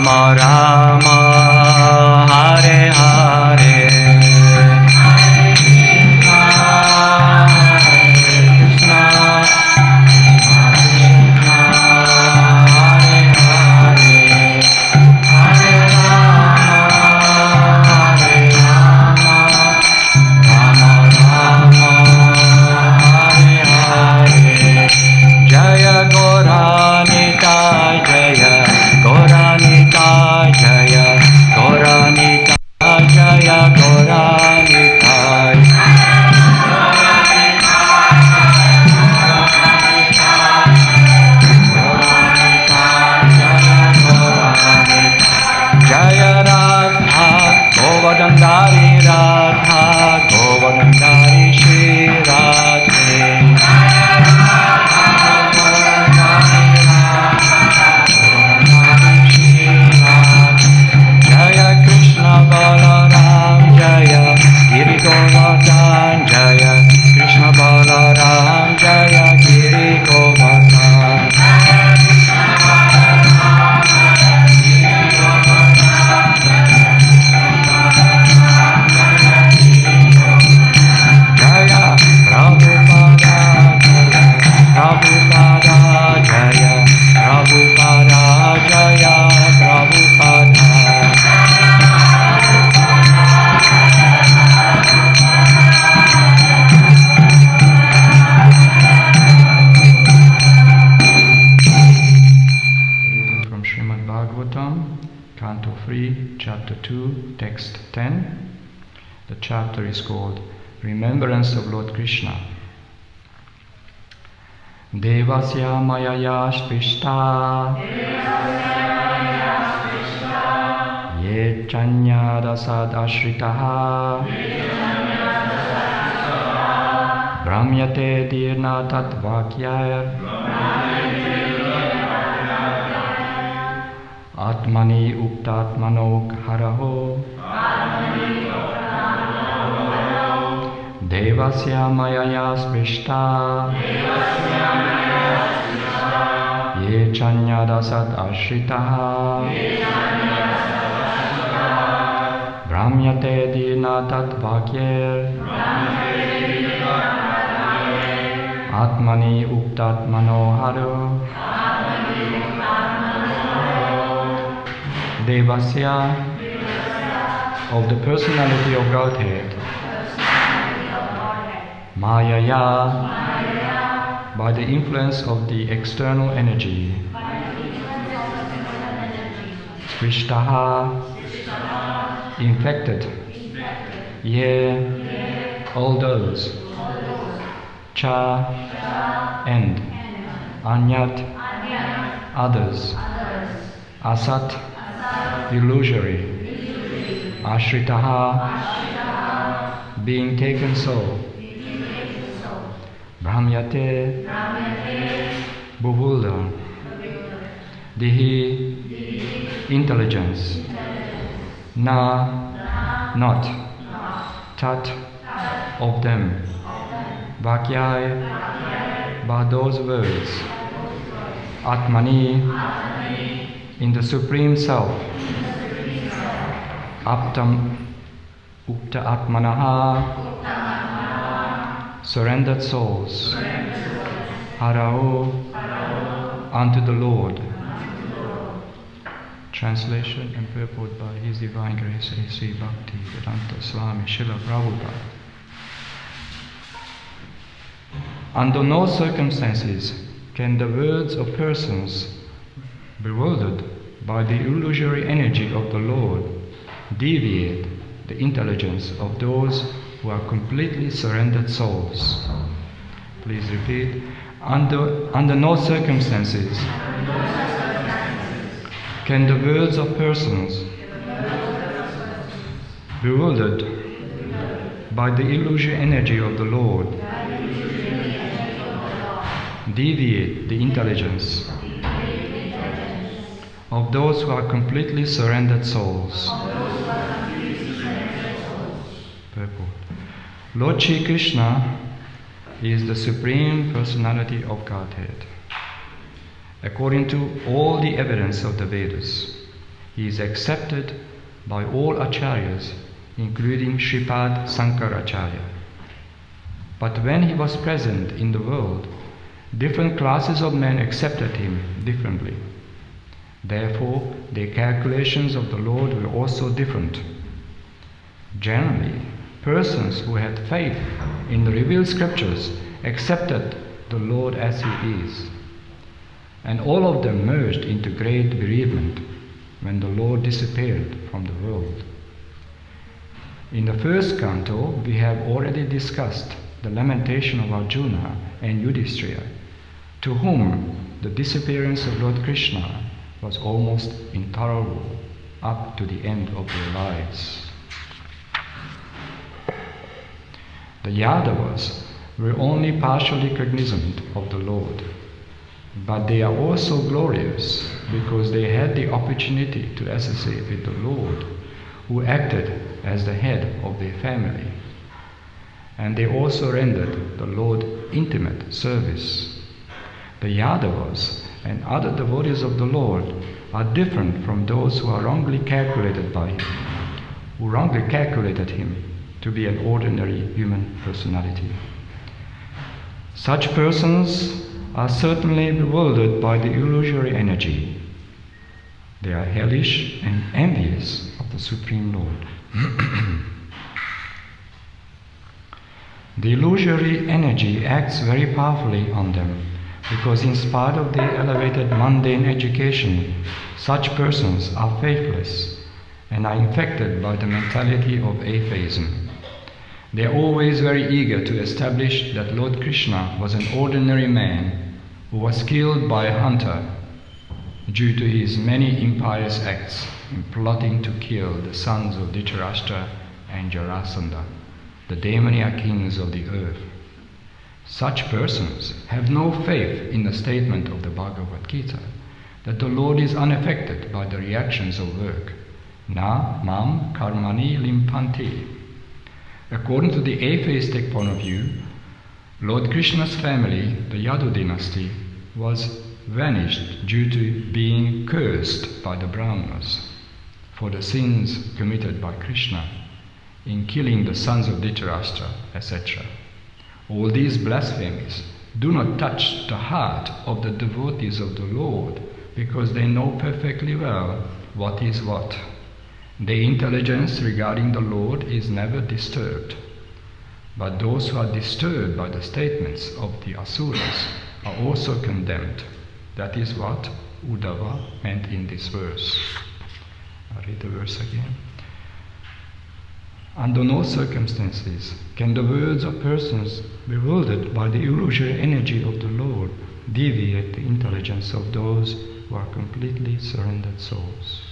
Rama, Hare Hare, Srimad Bhagavatam, Canto 3, Chapter 2, Text 10. The chapter is called Remembrance of Lord Krishna. Devasya mayaya sprishta ye chanya dasad ashritaha brahmyate dirna tatvakyaya Atmani uktatmanok haraho Devasya mayaya sprishta Ye chanya dasad ashritaha Brahmyate dina tatvakyer Atmani uktatmano haro Devasya, of the personality of Godhead, Mayaya, by the influence of the external energy, Sprishtaha, infected, Ye, all those, Cha, and, Anyat, others, Asat, illusory, Ashritaha, being taken so, Brahmyate, Bhuvulda, Dihi, intelligence, Na, not, Tat, of them, Vakyai, by those words, Atmani, in the Supreme Self, Aptam Ukta Atmanaha, surrendered souls, Harao, unto the Lord. Translation and purport by His Divine Grace A.C. Bhakti Vedanta Swami Srila Prabhupada. Under no circumstances can the words of persons bewildered by the illusory energy of the Lord deviate the intelligence of those who are completely surrendered souls. Please repeat. Under no circumstances can the words of persons bewildered by the illusory energy of the Lord deviate the intelligence of those who are completely surrendered souls. Purport. Lord Shri Krishna is the Supreme Personality of Godhead. According to all the evidence of the Vedas, he is accepted by all acharyas, including Shripad Sankaracharya. But when he was present in the world, different classes of men accepted him differently. Therefore, their calculations of the Lord were also different. Generally, persons who had faith in the revealed scriptures accepted the Lord as he is, and all of them merged into great bereavement when the Lord disappeared from the world. In the first canto, we have already discussed the lamentation of Arjuna and Yudhishthira, to whom the disappearance of Lord Krishna was almost intolerable up to the end of their lives. The Yadavas were only partially cognizant of the Lord, but they are also glorious because they had the opportunity to associate with the Lord, who acted as the head of their family. And they also rendered the Lord intimate service. The Yadavas and other devotees of the Lord are different from those who are wrongly calculated by him, who wrongly calculated him to be an ordinary human personality. Such persons are certainly bewildered by the illusory energy. They are hellish and envious of the Supreme Lord. The illusory energy acts very powerfully on them, because in spite of their elevated mundane education, such persons are faithless and are infected by the mentality of atheism. They are always very eager to establish that Lord Krishna was an ordinary man who was killed by a hunter due to his many impious acts in plotting to kill the sons of Dhritarashtra and Jarasandha, the demoniac kings of the earth. Such persons have no faith in the statement of the Bhagavad Gita that the Lord is unaffected by the reactions of work. Na mam karmani limpanti. According to the atheistic point of view, Lord Krishna's family, the Yadu dynasty, was vanished due to being cursed by the Brahmanas for the sins committed by Krishna in killing the sons of Dhritarashtra, etc. All these blasphemies do not touch the heart of the devotees of the Lord, because they know perfectly well what is what. Their intelligence regarding the Lord is never disturbed. But those who are disturbed by the statements of the Asuras are also condemned. That is what Uddhava meant in this verse. I'll read the verse again. Under no circumstances can the words of persons bewildered by the illusory energy of the Lord deviate the intelligence of those who are completely surrendered souls.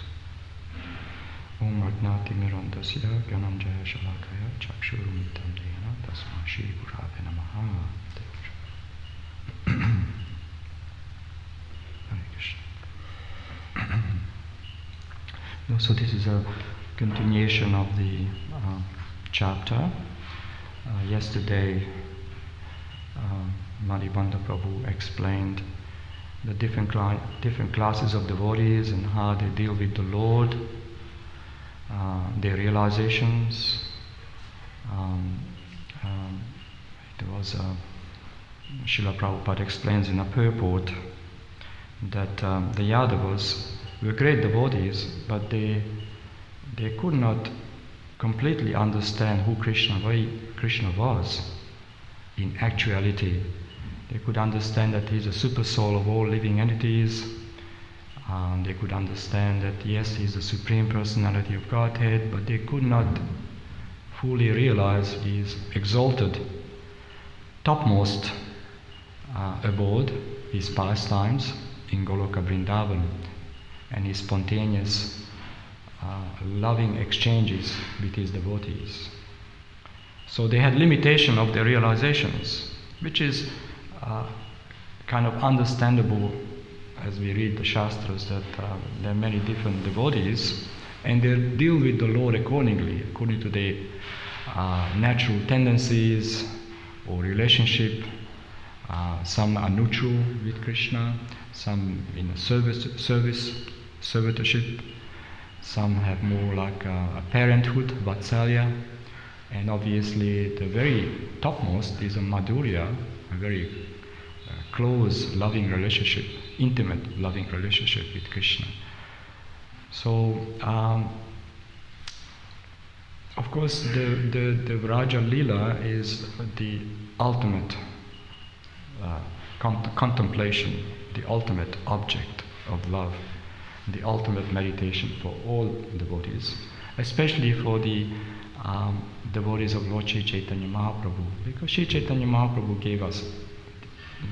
Om Agnati Mirandasya Gyananjaya Shalakaya Chakshurumitam Dena Tasma Shri Gurave Namaha. Hare Krishna. So this is a continuation of the chapter. Yesterday, Madhibanda Prabhu explained the different classes of devotees and how they deal with the Lord, their realizations. There was Srila Prabhupada explains in a purport that the Yadavas were great devotees, but they could not completely understand who Krishna was in actuality. They could understand that he's a super soul of all living entities. They could understand that yes, he's the Supreme Personality of Godhead, but they could not fully realize his exalted, topmost abode, his pastimes in Goloka Vrindavan, and his spontaneous loving exchanges with his devotees. So they had limitation of their realizations, which is kind of understandable as we read the Shastras, that there are many different devotees and they deal with the Lord accordingly, according to their natural tendencies or relationship. Some are neutral with Krishna, some in servitorship, Some have more like a parenthood, vatsalya, and obviously the very topmost is a madhurya, a very close, loving relationship, intimate, loving relationship with Krishna. So, of course, the Vraja Lila is the ultimate contemplation, the ultimate object of love, the ultimate meditation for all devotees, especially for the devotees of Lord Sri Chaitanya Mahaprabhu, because Sri Chaitanya Mahaprabhu gave us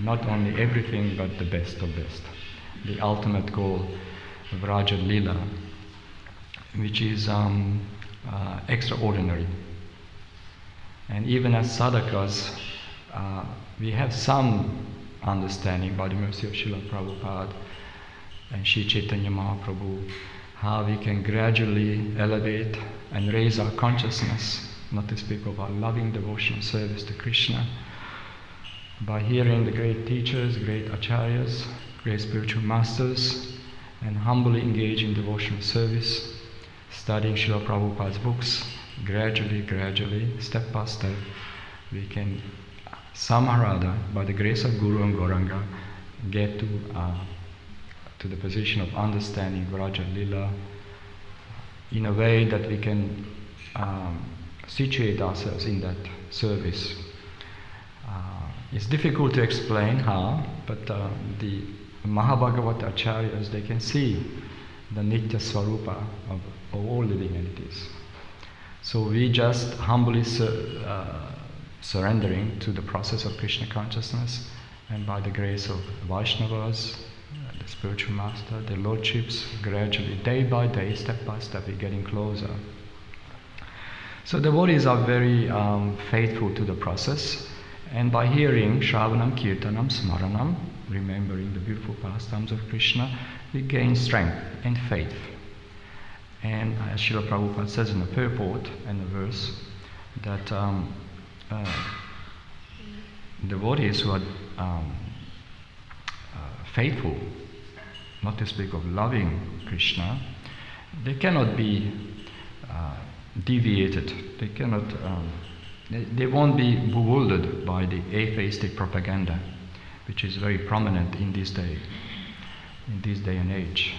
not only everything but the best of best, the ultimate goal of Raja Lila, which is extraordinary. And even as sadhakas, we have some understanding by the mercy of Srila Prabhupada and Sri Chaitanya Mahaprabhu, how we can gradually elevate and raise our consciousness, not to speak of our loving devotional service to Krishna, by hearing the great teachers, great acharyas, great spiritual masters, and humbly engage in devotional service, studying Srila Prabhupada's books, gradually, step by step, we can somehow or other, by the grace of Guru and Gauranga, get to the position of understanding Vraja Lila in a way that we can situate ourselves in that service. It's difficult to explain how, but the Mahabhagavata Acharyas, they can see the Nitya Swarupa of all living entities. So we just humbly surrendering to the process of Krishna consciousness, and by the grace of Vaishnavas, the spiritual master, the lordships, gradually, day by day, step by step, we're getting closer. So devotees are very faithful to the process, and by hearing Shravanam, Kirtanam, Smaranam, remembering the beautiful pastimes of Krishna, we gain strength and faith. And as Srila Prabhupada says in the purport and the verse, that devotees who are faithful, not to speak of loving Krishna, they cannot be deviated. They cannot. They won't be bewildered by the atheistic propaganda, which is very prominent in this day and age.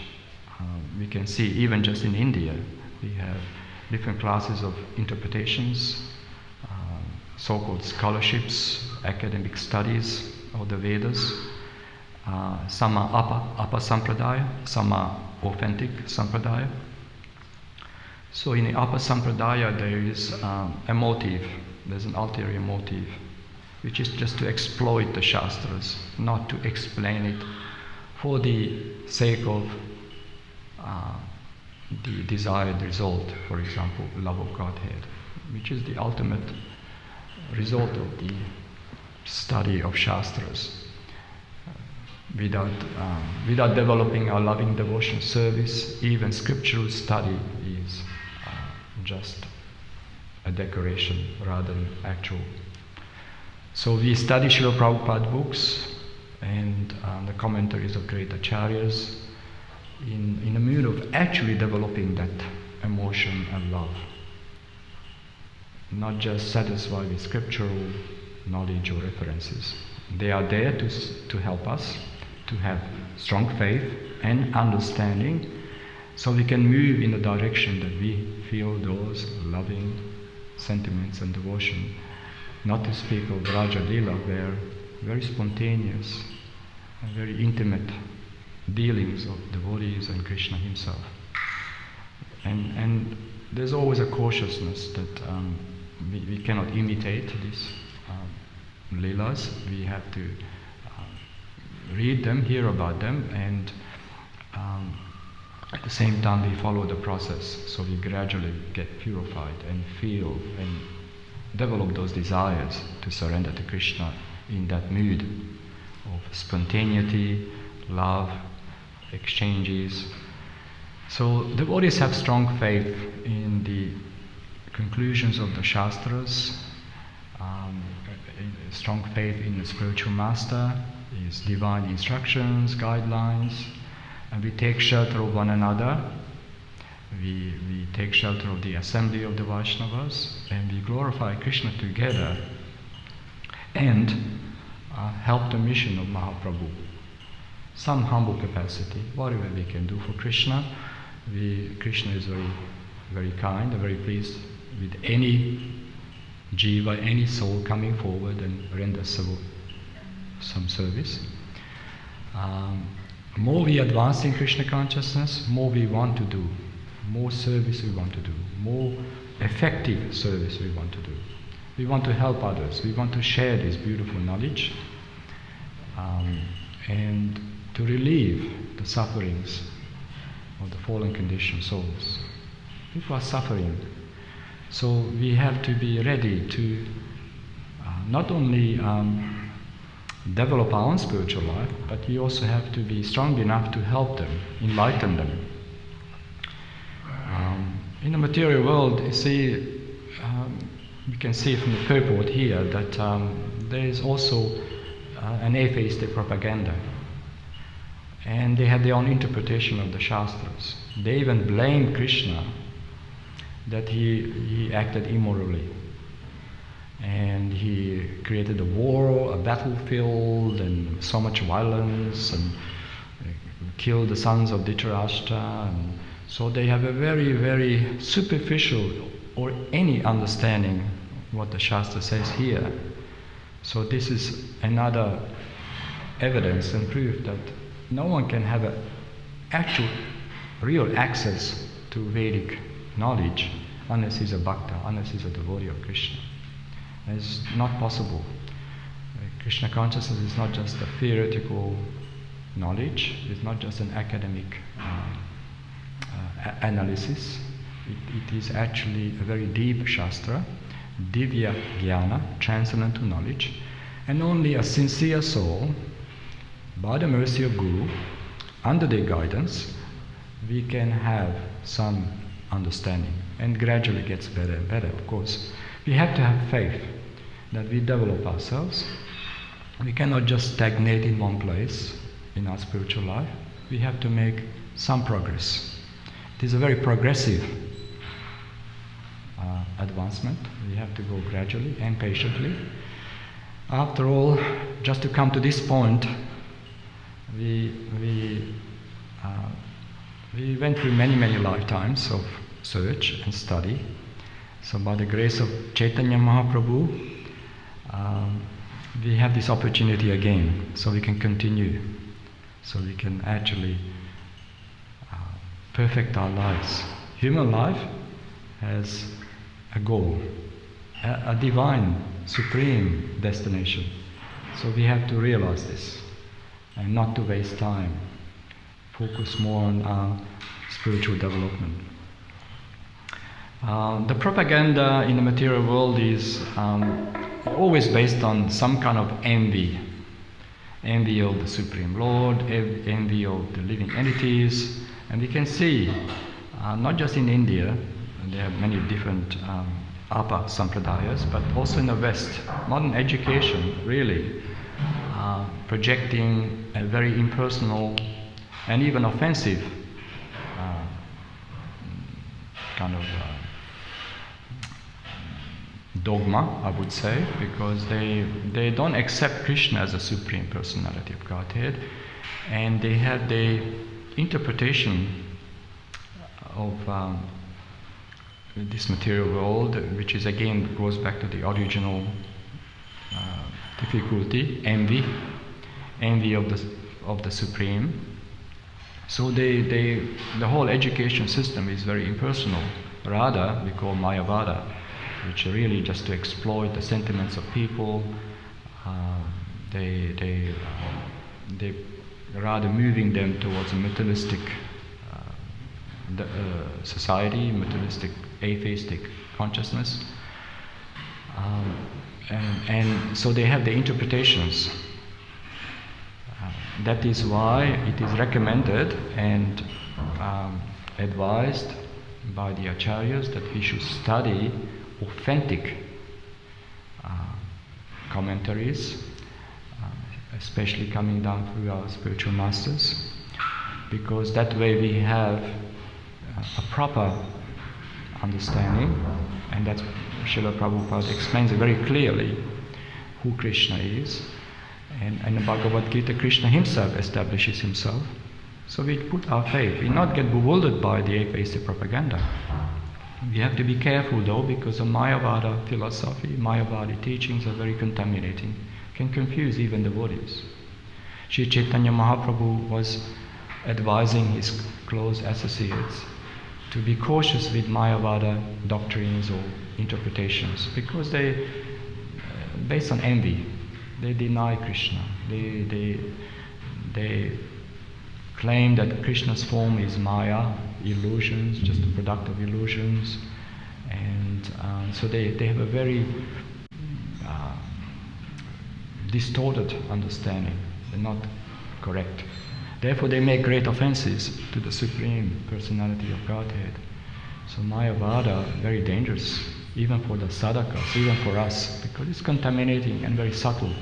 We can see even just in India, we have different classes of interpretations, so-called scholarships, academic studies of the Vedas. Some are Apa Sampradaya, some are authentic Sampradaya. So in the Apa Sampradaya there is a motive, there's an ulterior motive, which is just to exploit the Shastras, not to explain it for the sake of the desired result, for example, love of Godhead, which is the ultimate result of the study of Shastras. Without developing our loving devotion service, even scriptural study is just a decoration rather than actual. So we study Srila Prabhupada books and the commentaries of great acharyas in a mood of actually developing that emotion and love. Not just satisfied with scriptural knowledge or references. They are there to help us to have strong faith and understanding, so we can move in the direction that we feel those loving sentiments and devotion. Not to speak of Raja Lila, where very spontaneous and very intimate dealings of devotees and Krishna himself. And there's always a cautiousness that we cannot imitate these Leelas. We have to read them, hear about them, and at the same time we follow the process, so we gradually get purified and feel and develop those desires to surrender to Krishna in that mood of spontaneity, love, exchanges. So devotees have strong faith in the conclusions of the Shastras, strong faith in the spiritual master, his divine instructions, guidelines, and we take shelter of one another, we take shelter of the assembly of the Vaishnavas, and we glorify Krishna together and help the mission of Mahaprabhu. Some humble capacity, whatever we can do for Krishna. Krishna is very, very kind and very pleased with any jiva, any soul coming forward and render some service. More we advance in Krishna consciousness, more we want to do, more service we want to do, more effective service we want to do. We want to help others, we want to share this beautiful knowledge and to relieve the sufferings of the fallen conditioned souls. People are suffering, so we have to be ready to not only develop our own spiritual life, but we also have to be strong enough to help them, enlighten them. In the material world, you see, we can see from the purport here that there is also an atheistic propaganda, and they have their own interpretation of the Shastras. They even blame Krishna that he acted immorally, and he created a war, a battlefield, and so much violence, and killed the sons of Dhritarashtra. And so they have a very, very superficial or any understanding what the Shastra says here. So this is another evidence and proof that no one can have an actual, real access to Vedic knowledge unless he's a bhakta, unless he's a devotee of Krishna. It's not possible. Krishna consciousness is not just a theoretical knowledge, it's not just an academic analysis. It is actually a very deep Shastra, Divya Jnana, transcendental knowledge, and only a sincere soul, by the mercy of Guru, under their guidance, we can have some understanding, and gradually gets better and better. Of course, we have to have faith that we develop ourselves. We cannot just stagnate in one place in our spiritual life. We have to make some progress. It is a very progressive advancement. We have to go gradually and patiently. After all, just to come to this point, we went through many, many lifetimes of search and study. So by the grace of Chaitanya Mahaprabhu, we have this opportunity again, so we can continue, so we can actually perfect our lives. Human life has a goal, a divine, supreme destination. So we have to realize this and not to waste time. Focus more on our spiritual development. The propaganda in the material world is always based on some kind of envy. Envy of the Supreme Lord, envy of the living entities. And we can see, not just in India, there are many different Apa Sampradayas, but also in the West, modern education really projecting a very impersonal and even offensive kind of dogma, I would say, because they don't accept Krishna as a supreme personality of Godhead, and they have the interpretation of this material world, which is again goes back to the original difficulty, envy of the supreme. So the whole education system is very impersonal. Rather, we call Mayavada, which are really just to exploit the sentiments of people. They rather moving them towards a materialistic society, materialistic, atheistic consciousness, and so they have the interpretations. That is why it is recommended and advised by the acharyas that we should study authentic commentaries, especially coming down through our spiritual masters, because that way we have a proper understanding, and that's Srila Prabhupada explains it very clearly who Krishna is. And in the Bhagavad Gita, Krishna himself establishes himself. So we put our faith. We not get bewildered by the atheistic propaganda. We have to be careful though, because the Mayavada philosophy, Mayavadi teachings are very contaminating, can confuse even devotees. Sri Chaitanya Mahaprabhu was advising his close associates to be cautious with Mayavada doctrines or interpretations, because they, based on envy, they deny Krishna. They claim that Krishna's form is Maya, illusions, just a product of illusions, and so they have a very distorted understanding. They're not correct. Therefore, they make great offenses to the Supreme Personality of Godhead. So Mayavada, very dangerous, even for the sadhakas, even for us, because it's contaminating and very subtle.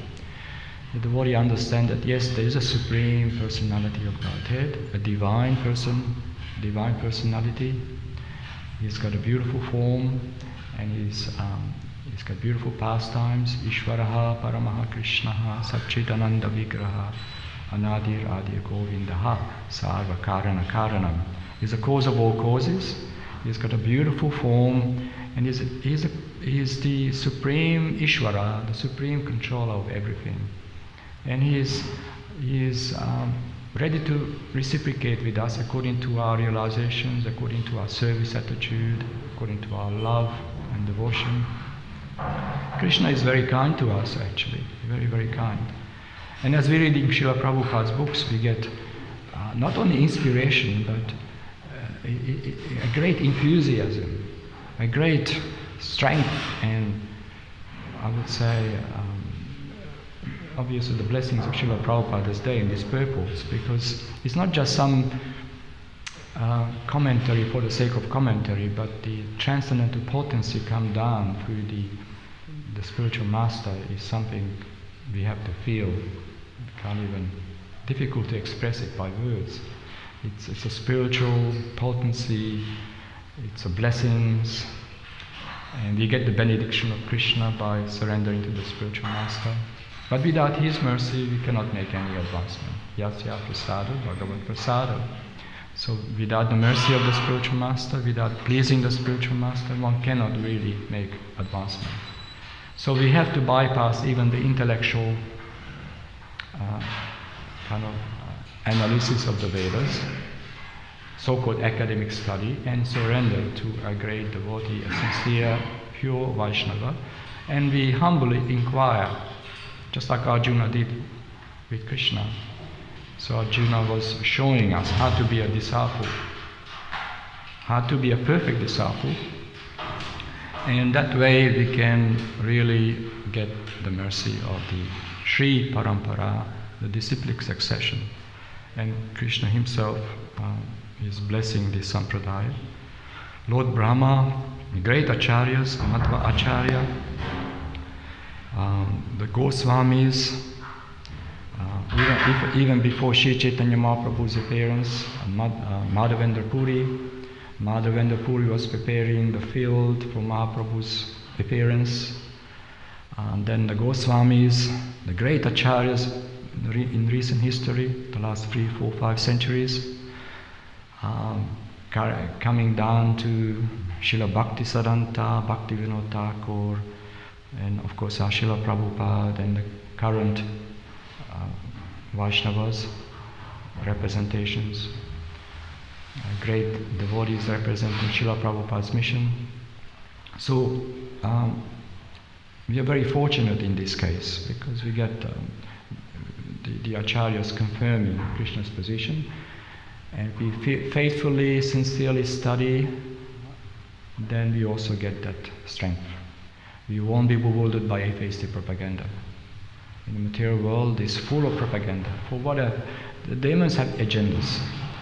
The devotee understands that yes, there is a Supreme Personality of Godhead, a divine person, divine personality. He's got a beautiful form, and he's got beautiful pastimes. Ishvaraha Paramaha Krishnaha Satchitananda Vigraha Anadir Adir Govindaha Sarva Karana Karanam. He's the cause of all causes. He's got a beautiful form, and he's the supreme Ishvara, the supreme controller of everything. And he is ready to reciprocate with us according to our realizations, according to our service attitude, according to our love and devotion. Krishna is very kind to us, actually, very, very kind. And as we read in Srila Prabhupada's books, we get not only inspiration, but a great enthusiasm, a great strength, and I would say, obviously the blessings of Srila Prabhupada is there in this purpose, because it's not just some commentary for the sake of commentary, but the transcendental potency come down through the spiritual master is something we have to feel. We can't even, difficult to express it by words. It's a spiritual potency, it's a blessings, and we get the benediction of Krishna by surrendering to the spiritual master. But without his mercy, we cannot make any advancement. Yasya prasada, Bhagavad prasada. So without the mercy of the spiritual master, without pleasing the spiritual master, one cannot really make advancement. So we have to bypass even the intellectual kind of analysis of the Vedas, so-called academic study, and surrender to a great devotee, a sincere, pure Vaishnava, and we humbly inquire, just like Arjuna did with Krishna. So Arjuna was showing us how to be a disciple, how to be a perfect disciple, and that way we can really get the mercy of the Sri Parampara, the disciplic succession. And Krishna himself is blessing this sampradaya. Lord Brahma, great acharyas, Madhva Acharya, the Goswamis, even before Sri Chaitanya Mahaprabhu's appearance, Madhavendra Puri. Madhavendra Puri was preparing the field for Mahaprabhu's appearance. And then the Goswamis, the great acharyas in recent history, the last 3, 4, 5 centuries, coming down to Srila Bhaktisiddhanta, Bhaktivinoda Thakur, and of course our Srila Prabhupada and the current Vaishnavas, representations, great devotees representing Srila Prabhupada's mission. So we are very fortunate in this case, because we get the acharyas confirming Krishna's position, and we faithfully, sincerely study, then we also get that strength. We won't be bewildered by atheistic propaganda. In the material world is full of propaganda. For whatever, the demons have agendas.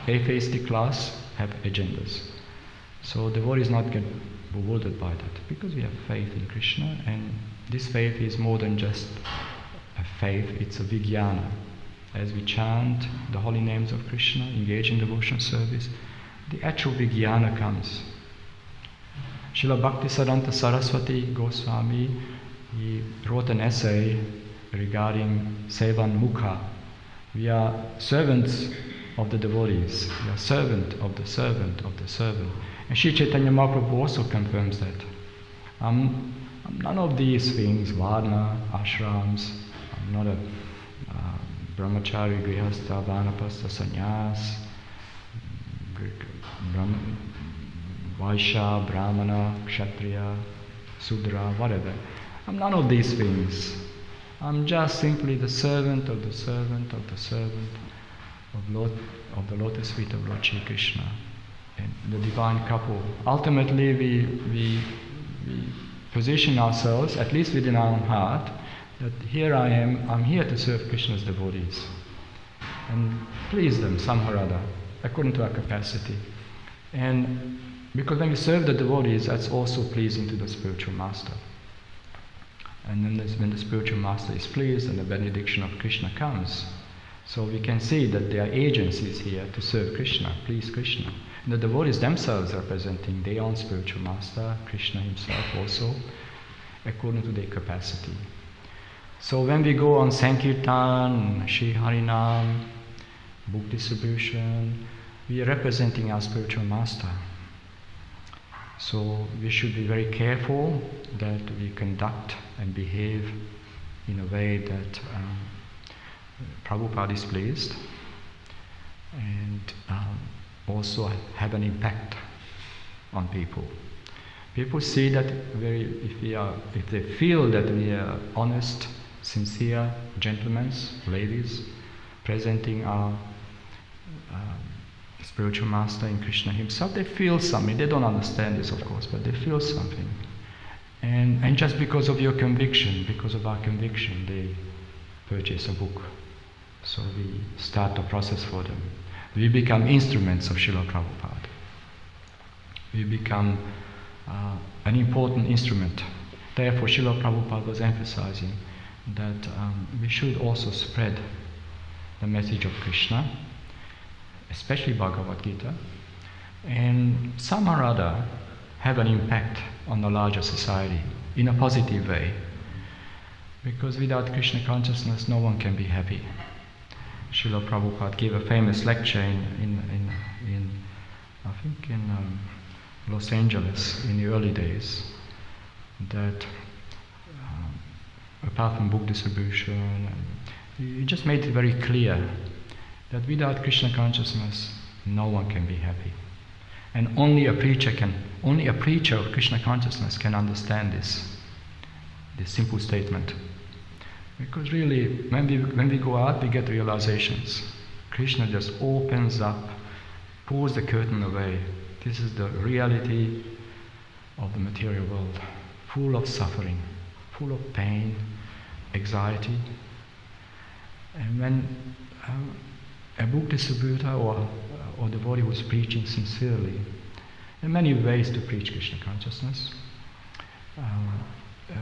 Atheistic class have agendas. So devotees not get bewildered by that, because we have faith in Krishna, and this faith is more than just a faith, it's a vijnana. As we chant the holy names of Krishna, engage in devotional service, the actual Vijnana comes. Srila Bhaktisiddhanta Saraswati Goswami, he wrote an essay regarding Sevan Mukha. We are servants of the devotees. We are servant of the servant of the servant. And Sri Chaitanya Mahaprabhu also confirms that. I'm none of these things, varna, ashrams. I'm not a brahmachari, grihastha, vanapasta, sannyas, Vaishya, Brahmana, Kshatriya, Sudra, whatever. I'm none of these things. I'm just simply the servant of the servant of the servant of the lotus feet of Lord Shri Krishna and the divine couple. Ultimately, we position ourselves, at least within our own heart, that here I am, I'm here to serve Krishna's devotees and please them somehow or other, according to our capacity. And because when we serve the devotees, that's also pleasing to the spiritual master. And then when the spiritual master is pleased and the benediction of Krishna comes, so we can see that their agency is here to serve Krishna, please Krishna. And the devotees themselves are representing their own spiritual master, Krishna himself also, according to their capacity. So when we go on Sankirtan, Shri Harinam, book distribution, we are representing our spiritual master. So we should be very careful that we conduct and behave in a way that Prabhupada is pleased and also have an impact on people. People see that if they feel that we are honest, sincere gentlemen, ladies, presenting our spiritual master in Krishna himself, they feel something. They don't understand this, of course, but they feel something. And just because of your conviction, because of our conviction, they purchase a book. So we start the process for them. We become instruments of Srila Prabhupada. We become an important instrument. Therefore, Srila Prabhupada was emphasizing that we should also spread the message of Krishna, especially Bhagavad Gita, and somehow or other have an impact on the larger society in a positive way. Because without Krishna consciousness, no one can be happy. Srila Prabhupada gave a famous lecture in Los Angeles in the early days, that apart from book distribution, he just made it very clear that without Krishna consciousness, no one can be happy. And only a preacher of Krishna consciousness can understand this simple statement. Because really, when we go out, we get realizations. Krishna just opens up, pulls the curtain away. This is the reality of the material world, full of suffering, full of pain, anxiety. And when a book distributor or devotee who is preaching sincerely, there are many ways to preach Krishna consciousness.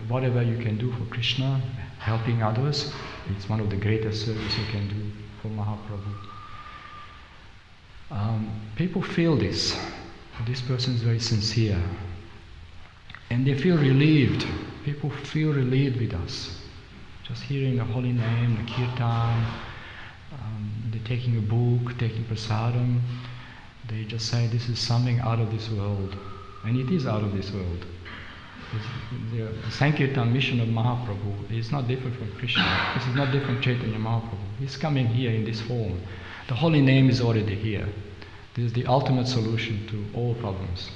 Whatever you can do for Krishna, helping others, it's one of the greatest services you can do for Mahaprabhu. People feel this. This person is very sincere. And they feel relieved. People feel relieved with us. Just hearing the holy name, the kirtan, they're taking a book, taking prasadam. They just say this is something out of this world. And it is out of this world. The Sankirtan mission of Mahaprabhu is not different from Krishna. This is not different from Chaitanya Mahaprabhu. He's coming here in this form. The holy name is already here. This is the ultimate solution to all problems.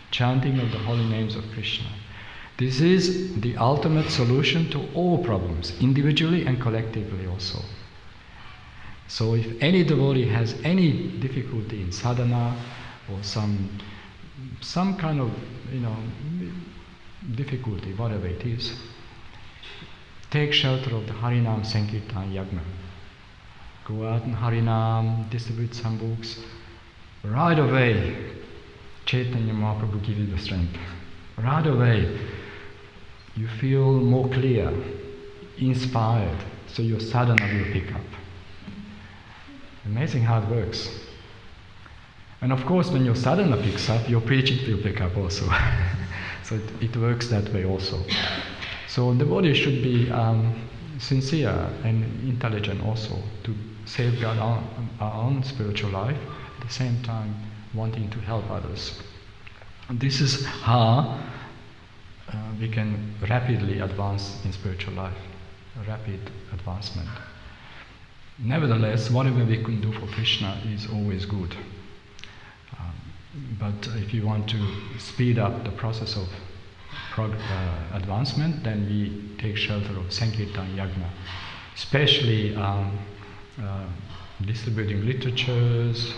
Chanting of the holy names of Krishna. This is the ultimate solution to all problems, individually and collectively also. So if any devotee has any difficulty in sadhana or some kind of, difficulty, whatever it is, take shelter of the Harinam Sankirtan Yagna. Go out and Harinam, distribute some books. Right away, Chaitanya Mahaprabhu give you the strength. Right away, you feel more clear, inspired, so your sadhana will pick up. Amazing how it works. And of course, when your sadhana picks up, your preaching will pick up also. So it works that way also. So the body should be sincere and intelligent also to safeguard our own spiritual life, at the same time wanting to help others. And this is how we can rapidly advance in spiritual life, a rapid advancement. Nevertheless, whatever we can do for Krishna is always good. But if you want to speed up the process of advancement, then we take shelter of Sankirtan Yagna, especially distributing literatures,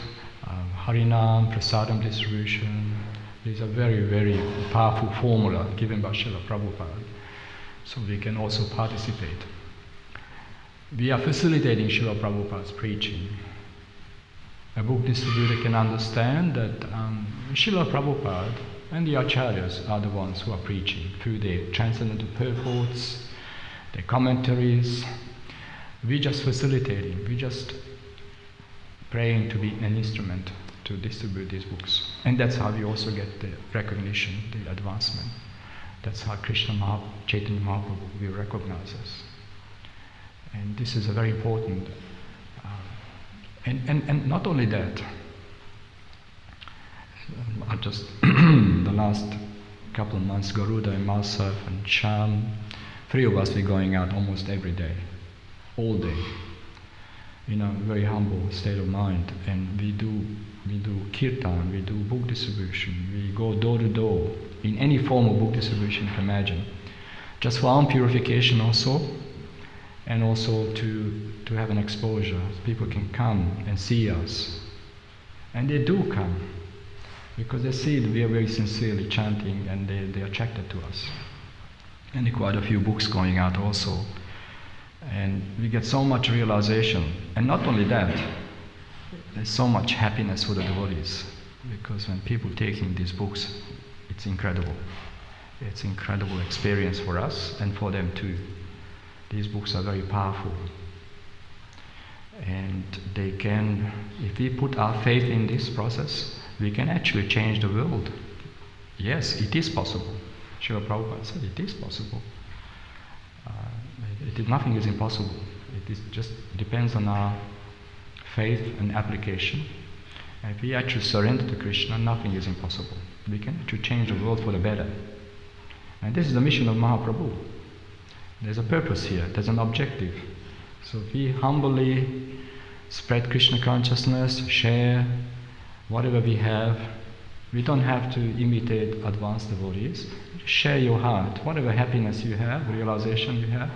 Harinam, Prasadam distribution. These are very, very powerful formula given by Srila Prabhupada. So we can also participate. We are facilitating Srila Prabhupada's preaching. A book distributor can understand that Srila Prabhupada and the Acharyas are the ones who are preaching through their transcendental purports, their commentaries. We're just facilitating, we're just praying to be an instrument to distribute these books. And that's how we also get the recognition, the advancement. That's how Chaitanya Mahaprabhu will recognize us. And this is a very important. And not only that, I just the last couple of months, Garuda and myself and Sham, 3 of us, we're going out almost every day, all day, in a very humble state of mind. And we do kirtan, we do book distribution, we go door to door in any form of book distribution you can imagine, just for our own purification also, and also to have an exposure. People can come and see us, and they do come because they see that we are very sincerely chanting, and they're attracted to us. And there are quite a few books going out also, and we get so much realization. And not only that, there's so much happiness for the devotees, because when people taking these books, it's incredible. It's an incredible experience for us and for them too. These books are very powerful, and they can, if we put our faith in this process, we can actually change the world. Yes, it is possible. Srila Prabhupada said it is possible. Nothing is impossible. It just depends on our faith and application. And if we actually surrender to Krishna, nothing is impossible. We can actually change the world for the better. And this is the mission of Mahaprabhu. There's a purpose here, there's an objective. So if we humbly spread Krishna consciousness, share whatever we have, we don't have to imitate advanced devotees. Share your heart, whatever happiness you have, realization you have,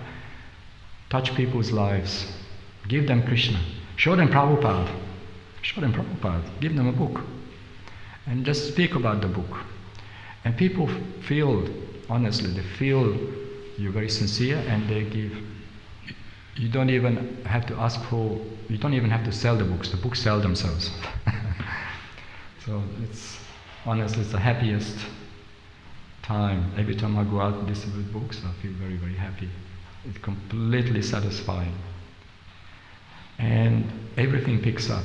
touch people's lives, give them Krishna, show them Prabhupada, give them a book, and just speak about the book. And people feel, honestly, they feel you're very sincere, and they give. You don't even have to ask for, you don't even have to sell the books sell themselves. So honestly, it's the happiest time. Every time I go out and distribute books, I feel very, very happy. It's completely satisfying. And everything picks up.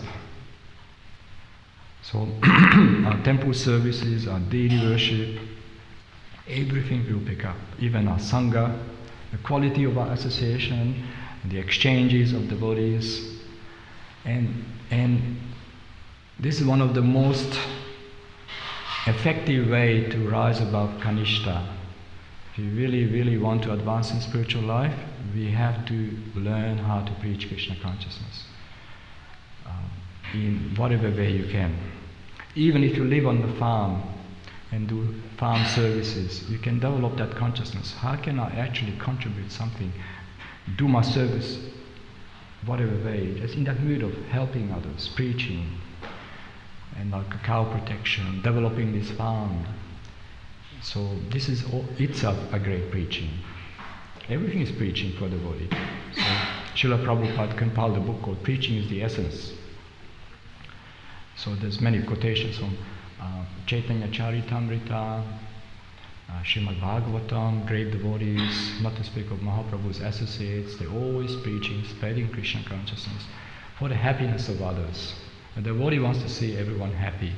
So our temple services, our daily worship, everything will pick up. Even our sangha, the quality of our association, the exchanges of devotees. And this is one of the most effective way to rise above Kanishta. If you really, really want to advance in spiritual life, we have to learn how to preach Krishna consciousness in whatever way you can. Even if you live on the farm and do farm services, you can develop that consciousness. How can I actually contribute something, do my service, whatever way, just in that mood of helping others, preaching, and like cow protection, developing this farm. So this is all itself a great preaching. Everything is preaching for the body. So Srila Prabhupada compiled a book called Preaching is the Essence. So there's many quotations from Chaitanya Charitamrita, Srimad Bhagavatam, great devotees, not to speak of Mahaprabhu's associates. They're always preaching, spreading Krishna consciousness for the happiness of others. The devotee wants to see everyone happy.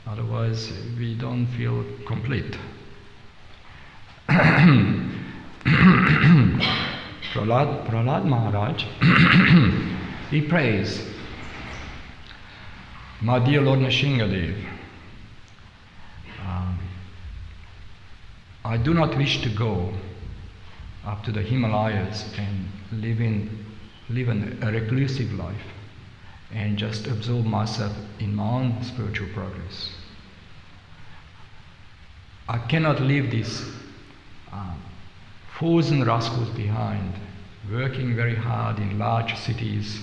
Otherwise, we don't feel complete. Prahlad Maharaj, he prays, "My dear Lord Nrsingadev, I do not wish to go up to the Himalayas and live a reclusive life and just absorb myself in my own spiritual progress. I cannot leave these fools and rascals behind, working very hard in large cities,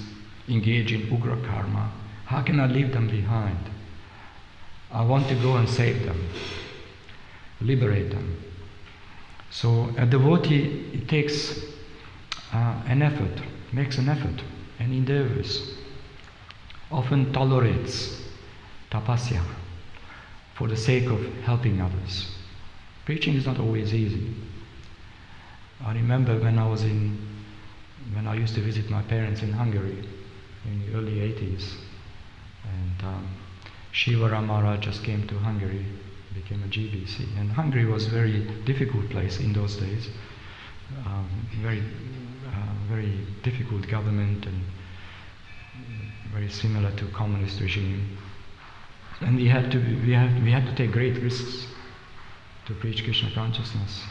engaged in ugra karma. How can I leave them behind? I want to go and save them, liberate them." So a devotee, it takes an effort, makes an effort and endeavors, often tolerates tapasya for the sake of helping others. Preaching is not always easy. I remember when I used to visit my parents in Hungary in the early 80s, and Shiva Maharaj just came to Hungary, became a GBC, and Hungary was a very difficult place in those days, very difficult government and very similar to communist regime, and we had to take great risks to preach Krishna consciousness,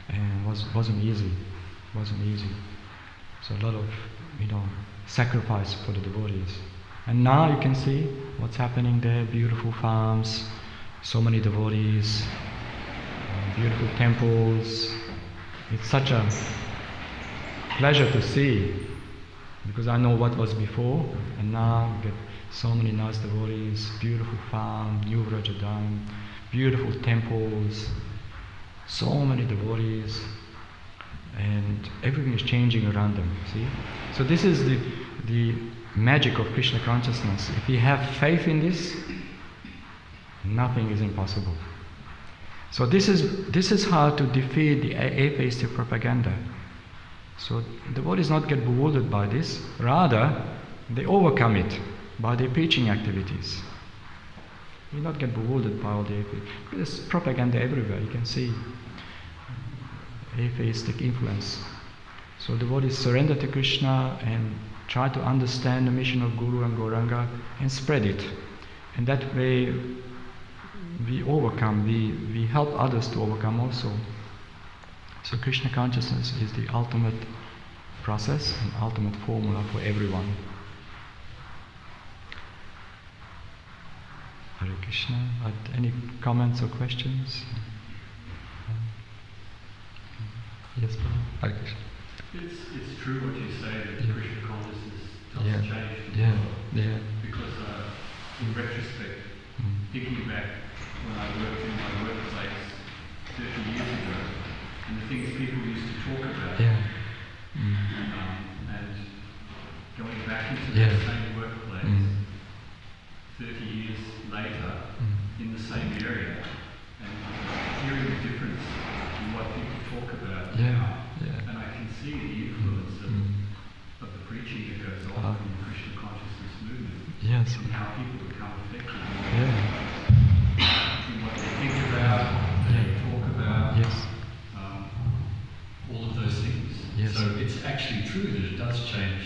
and wasn't easy. So a lot of sacrifice for the devotees. And now you can see what's happening there, beautiful farms, so many devotees, beautiful temples. It's such a pleasure to see, because I know what was before, and now we get so many nice devotees, beautiful farm, new Vrajadam, beautiful temples, so many devotees, and everything is changing around them, see? So this is the magic of Krishna consciousness. If we have faith in this, nothing is impossible. So this is how to defeat the atheistic propaganda. So devotees not get bewildered by this, rather they overcome it by their preaching activities. You not get bewildered by all the atheistic. There's propaganda everywhere, you can see atheistic influence. So devotees surrender to Krishna and try to understand the mission of Guru and Gauranga and spread it. And that way we overcome, we help others to overcome also. So Krishna consciousness is the ultimate process and ultimate formula for everyone. Hare Krishna. Any comments or questions? Yes, Prabhu. Hare Krishna. It's true what you say that Krishna consciousness doesn't change the world. Because in retrospect, thinking back when I worked in my workplace 30 years ago, and the things people used to talk about, and going back into that same workplace 30 years later in the same area, and hearing the difference in what people talk about now, and I can see the influence of the preaching that goes on in the Krishna consciousness movement, and how people become effective in what they think about, what they talk about, all of those things. So it's actually true that it does change.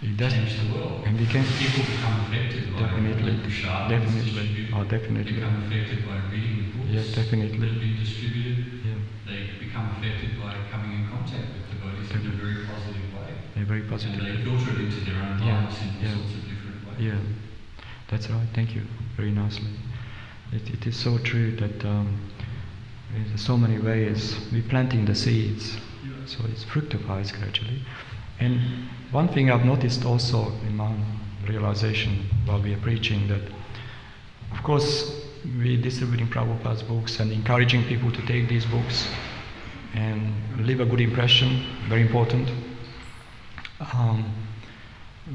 It does change the world. And we can people become affected by reading Prashad. Definitely. They become affected by reading the books that have been distributed. They become affected by coming in contact with devotees in a very positive way. Very positive. And they filter it into their own lives in all sorts of different ways. Yeah, that's right. Thank you. Very nicely. It is so true that in so many ways we're planting the seeds, so it fructifies gradually. And one thing I've noticed also in my realization while we are preaching, that of course we're distributing Prabhupada's books and encouraging people to take these books and leave a good impression, very important.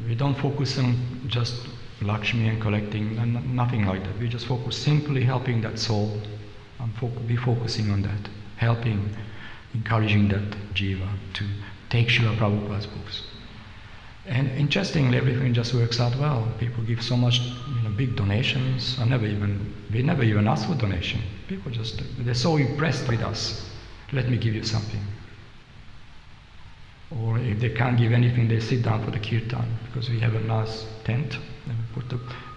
We don't focus on just Lakshmi and collecting, nothing like that. We just focus simply helping that soul, and be focusing on that, helping, encouraging that jiva to take Srila Prabhupada's books. And interestingly, everything just works out well. People give so much, big donations. We never even ask for donation. People they're so impressed with us. Let me give you something. Or if they can't give anything, they sit down for the kirtan, because we have a nice tent. And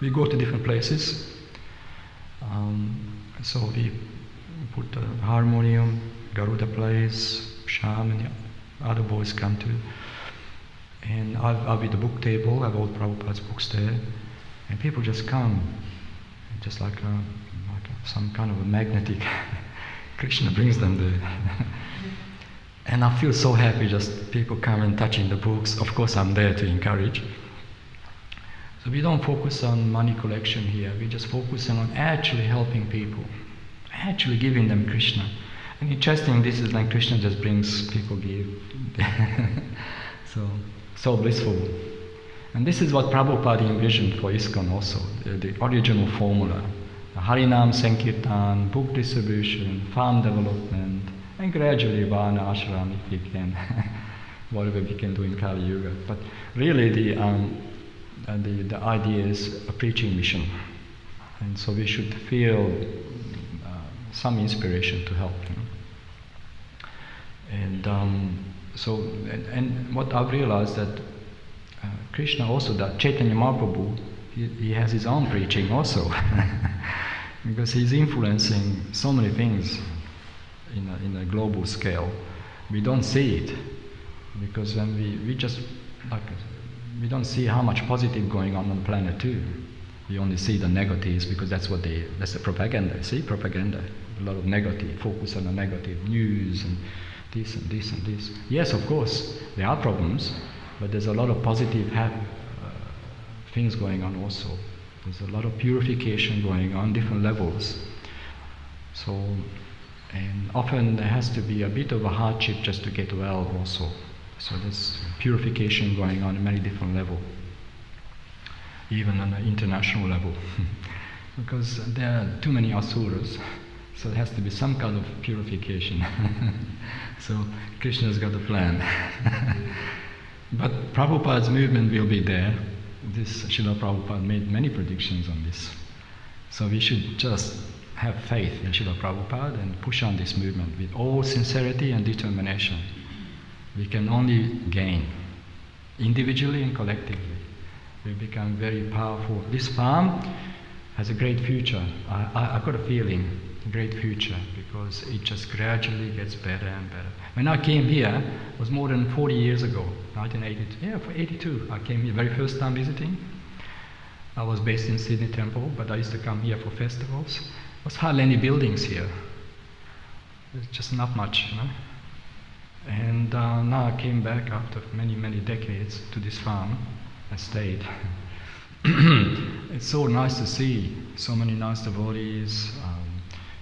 we go to different places. So we put the harmonium, Garuda plays, Sham and the other boys come too. And I'll be the book table, I have all Prabhupada's books there, and people just come, just like some kind of a magnetic. Krishna brings them there. And I feel so happy, just people come and touching the books. Of course, I'm there to encourage. So we don't focus on money collection here, we just focus on actually helping people, actually giving them Krishna. And interesting, this is like Krishna just brings people give. So blissful. And this is what Prabhupada envisioned for ISKCON also, the original formula. Harinam Sankirtan, book distribution, farm development, and gradually Vana Ashram if we can, whatever we can do in Kali Yuga. But really the idea is a preaching mission. And so we should feel some inspiration to help. And what I've realized that Krishna also, that Chaitanya Mahaprabhu, he has his own preaching also, because he's influencing so many things in a global scale. We don't see it, because when we don't see how much positive going on the planet too. We only see the negatives, because that's the propaganda. See, propaganda, a lot of negative, focus on the negative news and this and this and this. Yes, of course, there are problems, but there's a lot of positive things going on also. There's a lot of purification going on, different levels. So, and often there has to be a bit of a hardship just to get well also. So there's purification going on many different levels, even on an international level. Because there are too many asuras, so there has to be some kind of purification. So Krishna's got a plan. But Prabhupada's movement will be there. This Srila Prabhupada made many predictions on this. So we should just have faith in Srila Prabhupada and push on this movement with all sincerity and determination. We can only gain, individually and collectively. We become very powerful. This farm has a great future. I've got a feeling, a great future, because it just gradually gets better and better. When I came here, it was more than 40 years ago, 1982. Yeah, for 82, I came here, very first time visiting. I was based in Sydney Temple, but I used to come here for festivals. There was hardly any buildings here. There's just not much, And now I came back after many, many decades to this farm. I stayed. It's so nice to see so many nice devotees,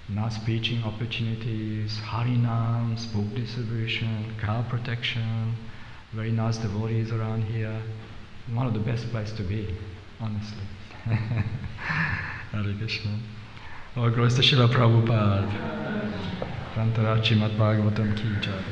nice preaching opportunities, harinams, book distribution, cow protection, very nice devotees around here. One of the best places to be, honestly. Hare Krishna. All glories to Srila Prabhupada. Srimad Bhagavatam ki jai.